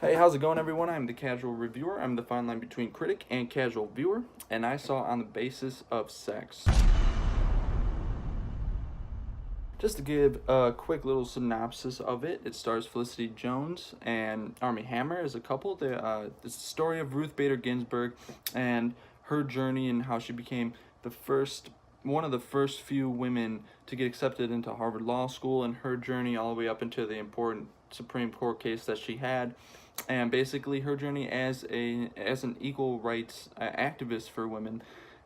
Hey, how's it going, everyone? I'm the casual reviewer. I'm the fine line between critic and casual viewer, and I saw On the Basis of Sex. Just to give a quick little synopsis of it, it stars Felicity Jones and Armie Hammer as a couple. It's the story of Ruth Bader Ginsburg and her journey and how she became the first, one of the first few women to get accepted into Harvard Law School, and her journey all the way up into the important Supreme Court case that she had, and basically her journey as an equal rights activist for women.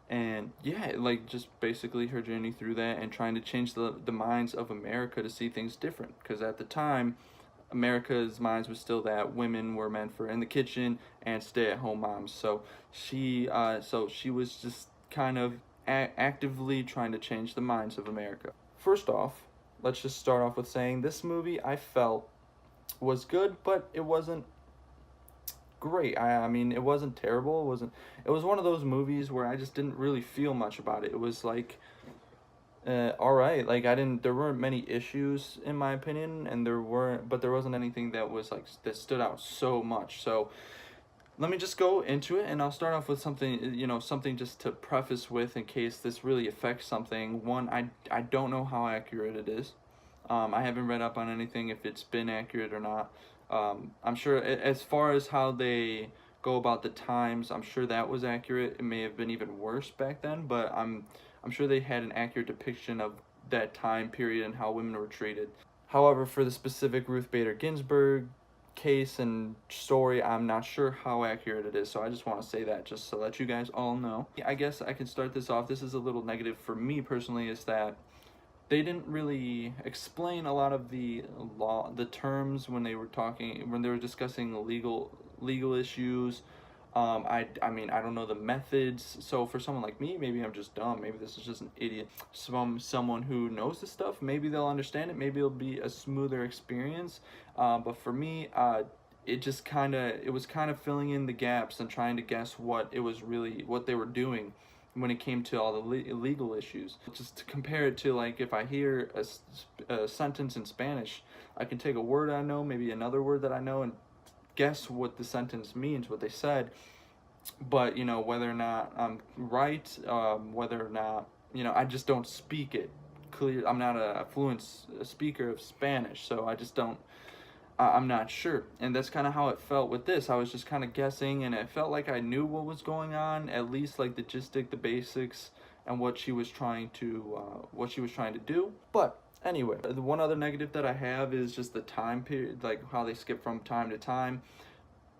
And yeah, like just basically her journey through that and trying to change the minds of America to see things different, because at the time America's minds was still that women were meant for in the kitchen and stay-at-home moms. So she was just kind of actively trying to change the minds of America. First off, let's just start off with saying this movie I felt was good, but it wasn't great. I mean, it wasn't terrible. It was one of those movies where I just didn't really feel much about it. It was like all right. Like I didn't there weren't many issues in my opinion, and there wasn't anything that was like that stood out so much. So, let me just go into it, and I'll start off with something, something just to preface with in case this really affects something. One, I don't know how accurate it is. I haven't read up on anything if it's been accurate or not. I'm sure as far as how they go about the times, I'm sure that was accurate. It may have been even worse back then, but I'm sure they had an accurate depiction of that time period and how women were treated. However, for the specific Ruth Bader Ginsburg case and story, I'm not sure how accurate it is, so I just want to say that just to let you guys all know. I guess I can start this off. This is a little negative for me personally, is that they didn't really explain a lot of the terms when they were discussing legal issues. I mean, I don't know the methods. So for someone like me, maybe I'm just dumb. Maybe this is just an idiot. Someone who knows this stuff, maybe they'll understand it. Maybe it'll be a smoother experience. But for me, it was kind of filling in the gaps and trying to guess what they were doing when it came to all the legal issues. Just to compare it to, like, if I hear a sentence in Spanish, I can take a word I know, maybe another word that I know, and guess what the sentence means, what they said. But whether or not I'm right, whether or not I just don't speak it clear. I'm not a fluent speaker of Spanish, so I just don't. I'm not sure, and that's kind of how it felt with this. I was just kind of guessing, and it felt like I knew what was going on, at least like the basics, and what she was trying to do. But anyway, the one other negative that I have is just the time period, like how they skip from time to time.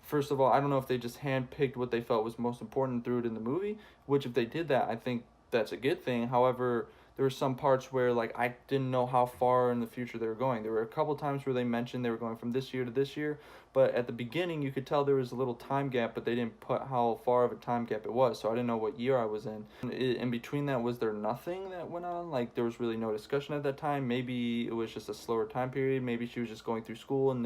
First of all, I don't know if they just handpicked what they felt was most important and threw it in the movie, which if they did that, I think that's a good thing. However, there were some parts where like I didn't know how far in the future they were going. There were a couple times where they mentioned they were going from this year to this year, but at the beginning you could tell there was a little time gap, but they didn't put how far of a time gap it was, so I didn't know what year I was in. In between that, was there nothing that went on? Like there was really no discussion at that time. Maybe it was just a slower time period. Maybe she was just going through school and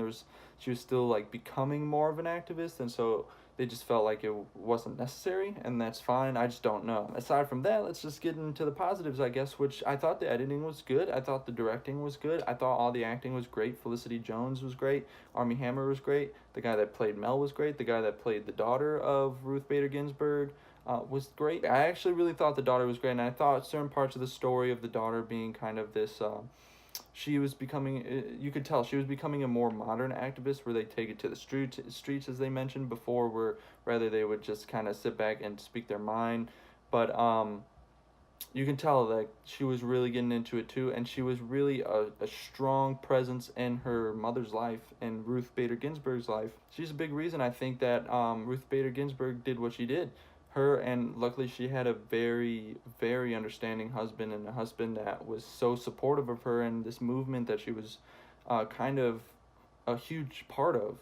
she was still like becoming more of an activist, and so they just felt like it wasn't necessary, and that's fine. I just don't know. Aside from that, let's just get into the positives, I guess, which I thought the editing was good. I thought the directing was good. I thought all the acting was great. Felicity Jones was great. Armie Hammer was great. The guy that played Mel was great. The guy that played the daughter of Ruth Bader Ginsburg was great. I actually really thought the daughter was great, and I thought certain parts of the story of the daughter being kind of this she was becoming, you could tell she was becoming a more modern activist, where they take it to the streets, as they mentioned before, where rather they would just kind of sit back and speak their mind. But you can tell that she was really getting into it too, and she was really a strong presence in her mother's life and Ruth Bader Ginsburg's life. She's a big reason, I think, that Ruth Bader Ginsburg did what she did. Her, and luckily she had a very, very understanding husband, and a husband that was so supportive of her and this movement that she was kind of a huge part of.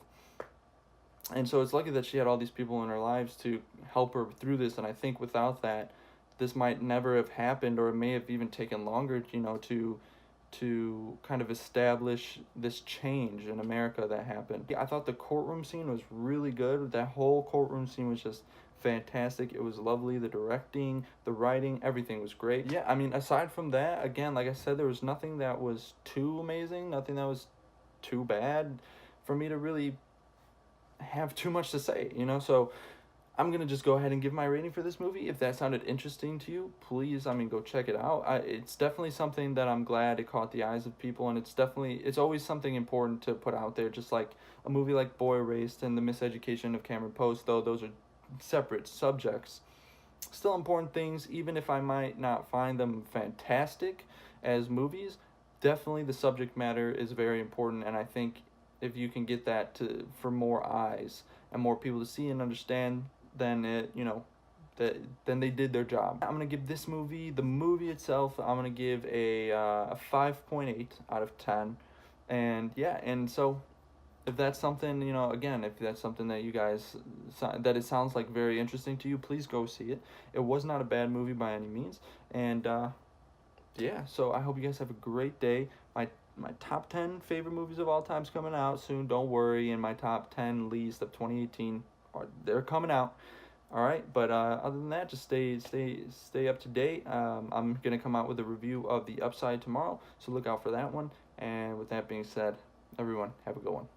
And so it's lucky that she had all these people in her lives to help her through this, and I think without that, this might never have happened, or it may have even taken longer, to kind of establish this change in America that happened. I thought the courtroom scene was really good. That whole courtroom scene was just fantastic. It was lovely. The directing, the writing, everything was great. Yeah, I mean, aside from that, again, like I said, there was nothing that was too amazing, nothing that was too bad for me to really have too much to say, you know. So I'm gonna just go ahead and give my rating for this movie. If that sounded interesting to you, please, I mean, go check it out. It's definitely something that I'm glad it caught the eyes of people, and it's always something important to put out there. Just like a movie like Boy Erased and The Miseducation of Cameron Post, though those are separate subjects, still important things. Even if I might not find them fantastic as movies, definitely the subject matter is very important, and I think if you can get that to for more eyes and more people to see and understand, then it, you know, that then they did their job. I'm gonna give this movie, the movie itself, I'm gonna give a 5.8 out of 10, and yeah, and so if that's something, you know, again, if that's something that you guys that it sounds like very interesting to you, please go see it. It was not a bad movie by any means, and yeah, so I hope you guys have a great day. My top 10 favorite movies of all time's coming out soon. Don't worry, and my top 10 least of 2018 they're coming out. All right, but other than that, just stay up to date. I'm gonna come out with a review of The Upside tomorrow, so look out for that one. And with that being said, everyone have a good one.